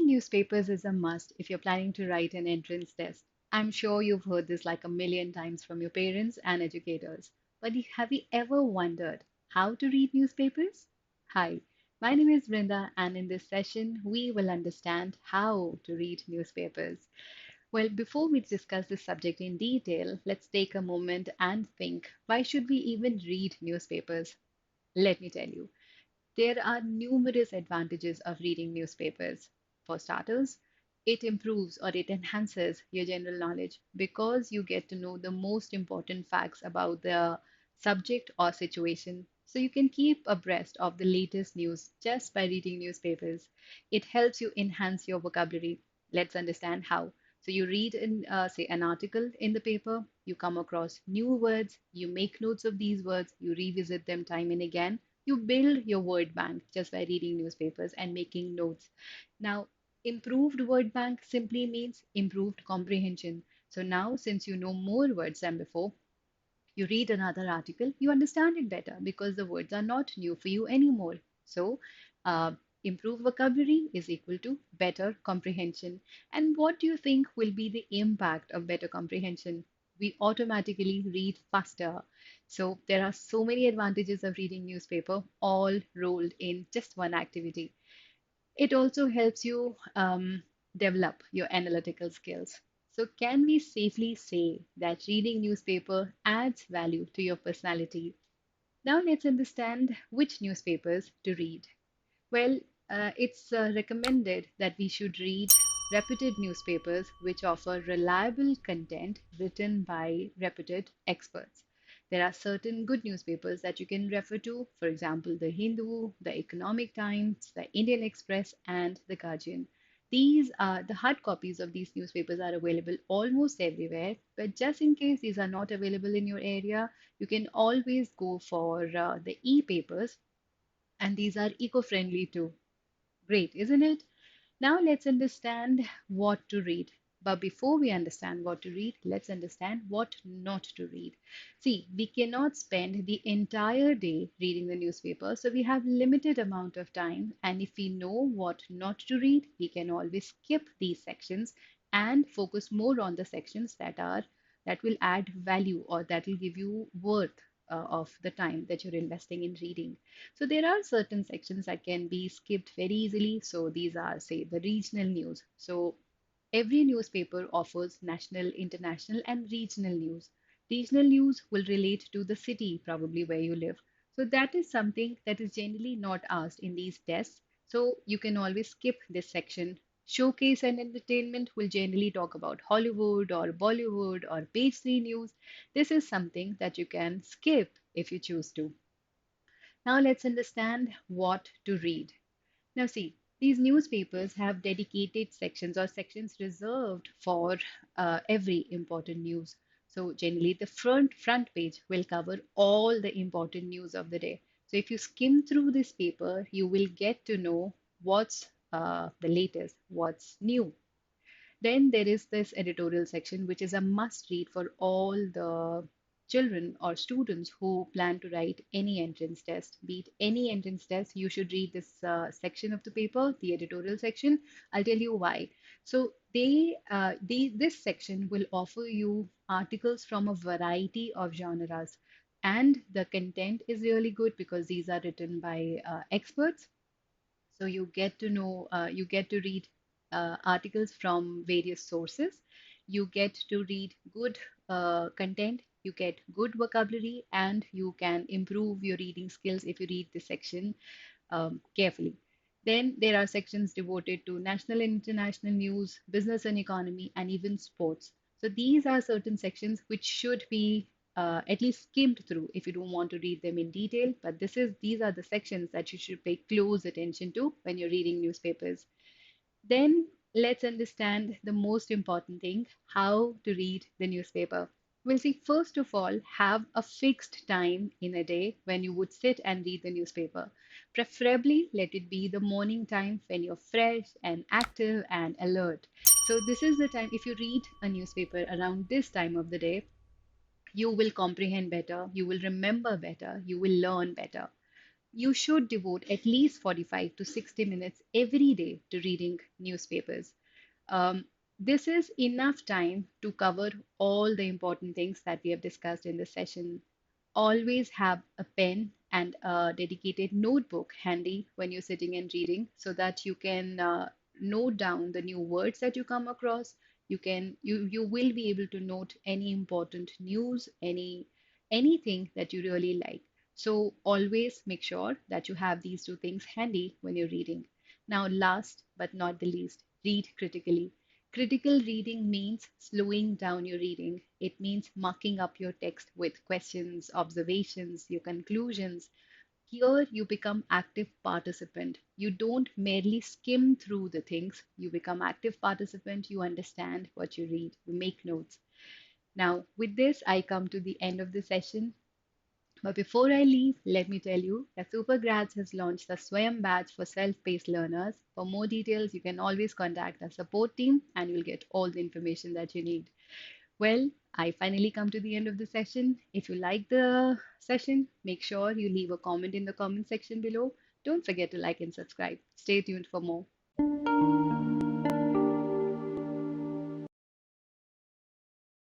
Reading newspapers is a must if you're planning to write an entrance test. I'm sure you've heard this like a million times from your parents and educators. But have you ever wondered how to read newspapers? Hi, my name is Brinda, and in this session, we will understand how to read newspapers. Well, before we discuss this subject in detail, let's take a moment and think, why should we even read newspapers? Let me tell you. There are numerous advantages of reading newspapers. For starters, it improves or it enhances your general knowledge because you get to know the most important facts about the subject or situation. So you can keep abreast of the latest news just by reading newspapers. It helps you enhance your vocabulary. Let's understand how. So you read say an article in the paper, you come across new words, you make notes of these words, you revisit them time and again, you build your word bank just by reading newspapers and making notes. Now, improved word bank simply means improved comprehension. So now, since you know more words than before, you read another article, you understand it better because the words are not new for you anymore. So, uh, improved vocabulary is equal to better comprehension. And what do you think will be the impact of better comprehension? We automatically read faster. So, there are so many advantages of reading newspaper all rolled in just one activity. It also helps you develop your analytical skills. So, can we safely say that reading newspaper adds value to your personality? Now, let's understand which newspapers to read. Well, it's recommended that we should read reputed newspapers which offer reliable content written by reputed experts. There are certain good newspapers that you can refer to, for example, the Hindu, the Economic Times, the Indian Express, and the Guardian. These are the hard copies of these newspapers are available almost everywhere, but just in case these are not available in your area, you can always go for the e-papers, and these are eco-friendly too. Great, isn't it? Now let's understand what to read. But before we understand what to read, let's understand what not to read. See, we cannot spend the entire day reading the newspaper, so we have limited amount of time. And if we know what not to read, we can always skip these sections and focus more on the sections that will add value or that will give you worth of the time that you're investing in reading. So there are certain sections that can be skipped very easily. So these are, say, the regional news. So every newspaper offers national, international, and regional news. Regional news will relate to the city, probably where you live. So that is something that is generally not asked in these tests. So you can always skip this section. Showcase and entertainment will generally talk about Hollywood or Bollywood or page three news. This is something that you can skip if you choose to. Now let's understand what to read. Now, see, these newspapers have dedicated sections or sections reserved for every important news. So, generally, the front page will cover all the important news of the day. So, if you skim through this paper, you will get to know what's the latest, what's new. Then there is this editorial section, which is a must read for all the children or students who plan to write any entrance test. Be it any entrance test, you should read this section of the paper, the editorial section. I'll tell you why. So this section will offer you articles from a variety of genres, and the content is really good because these are written by experts, so you get to know, you get to read articles from various sources. You get to read good content. You get good vocabulary, and you can improve your reading skills if you read this section carefully. Then there are sections devoted to national and international news, business and economy, and even sports. So these are certain sections which should be at least skimmed through if you don't want to read them in detail. But these are the sections that you should pay close attention to when you're reading newspapers. Then let's understand the most important thing, how to read the newspaper. We'll see, first of all, have a fixed time in a day when you would sit and read the newspaper. Preferably, let it be the morning time when you're fresh and active and alert. So, this is the time, if you read a newspaper around this time of the day, you will comprehend better, you will remember better, you will learn better. you should devote at least 45 to 60 minutes every day to reading newspapers. Um, this is enough time to cover all the important things that we have discussed in this session. Always have a pen and a dedicated notebook handy when you're sitting and reading so that you can note down the new words that you come across. You will be able to note any important news, anything that you really like. So always make sure that you have these two things handy when you're reading. Now, last but not the least, read critically. Critical reading means slowing down your reading. It means marking up your text with questions, observations, your conclusions. Here you become active participant. You don't merely skim through the things. You become active participant. You understand what you read. You make notes. Now, with this, I come to the end of the session. But before I leave, let me tell you that SuperGrads has launched the Swayam batch for self-paced learners. For more details, you can always contact our support team and you'll get all the information that you need. Well, I finally come to the end of the session. If you like the session, make sure you leave a comment in the comment section below. Don't forget to like and subscribe. Stay tuned for more.